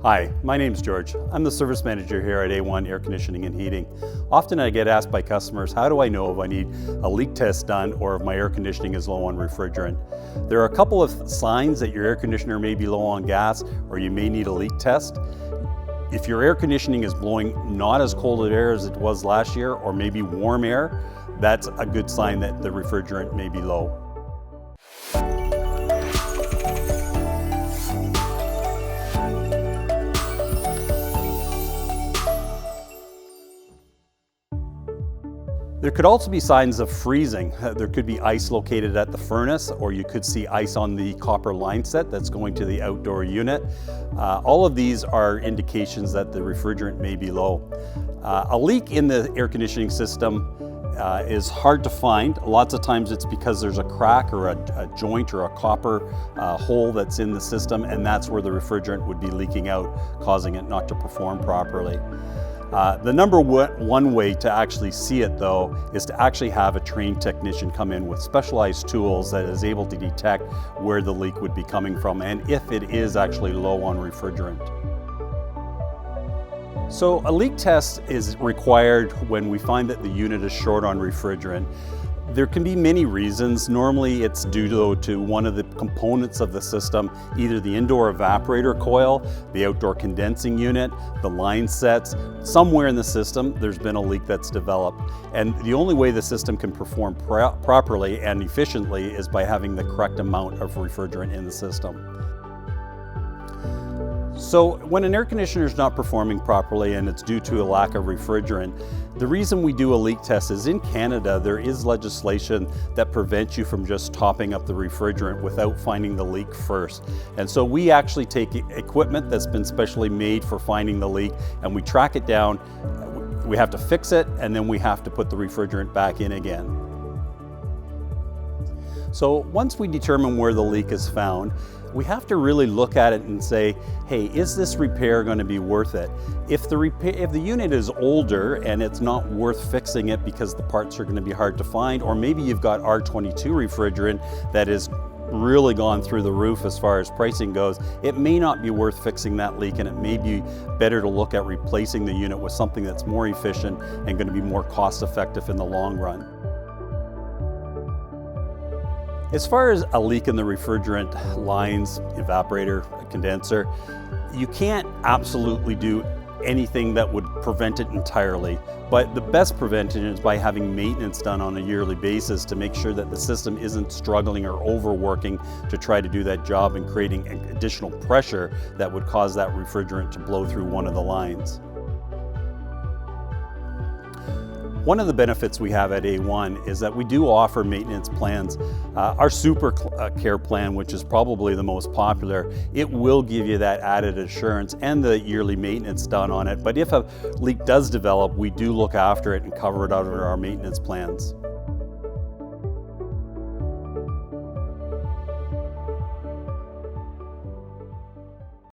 Hi, my name's George. I'm the service manager here at A1 Air Conditioning and Heating. Often I get asked by customers, how do I know if I need a leak test done or if my air conditioning is low on refrigerant? There are a couple of signs that your air conditioner may be low on gas or you may need a leak test. If your air conditioning is blowing not as cold air as it was last year or maybe warm air, that's a good sign that the refrigerant may be low. There could also be signs of freezing. There could be ice located at the furnace, or you could see ice on the copper line set that's going to the outdoor unit. All of these are indications that the refrigerant may be low. A leak in the air conditioning system is hard to find. Lots of times it's because there's a crack or a joint or a copper hole that's in the system, and that's where the refrigerant would be leaking out, causing it not to perform properly. The number one way to actually see it, though, is to actually have a trained technician come in with specialized tools that is able to detect where the leak would be coming from and if it is actually low on refrigerant. So a leak test is required when we find that the unit is short on refrigerant. There can be many reasons. Normally it's due to one of the components of the system, either the indoor evaporator coil, the outdoor condensing unit, the line sets. Somewhere in the system there's been a leak that's developed. And the only way the system can perform properly and efficiently is by having the correct amount of refrigerant in the system. So when an air conditioner is not performing properly and it's due to a lack of refrigerant, the reason we do a leak test is in Canada there is legislation that prevents you from just topping up the refrigerant without finding the leak first. And so we actually take equipment that's been specially made for finding the leak and we track it down. We have to fix it and then we have to put the refrigerant back in again. So once we determine where the leak is found, we have to really look at it and say, hey, is this repair going to be worth it? If the unit is older and it's not worth fixing it because the parts are going to be hard to find, or maybe you've got R22 refrigerant that is really gone through the roof as far as pricing goes, it may not be worth fixing that leak, and it may be better to look at replacing the unit with something that's more efficient and going to be more cost effective in the long run. As far as a leak in the refrigerant lines, evaporator, condenser, you can't absolutely do anything that would prevent it entirely, but the best prevention is by having maintenance done on a yearly basis to make sure that the system isn't struggling or overworking to try to do that job and creating additional pressure that would cause that refrigerant to blow through one of the lines. One of the benefits we have at A1 is that we do offer maintenance plans. Our Super Care plan, which is probably the most popular, it will give you that added assurance and the yearly maintenance done on it. But if a leak does develop, we do look after it and cover it under our maintenance plans.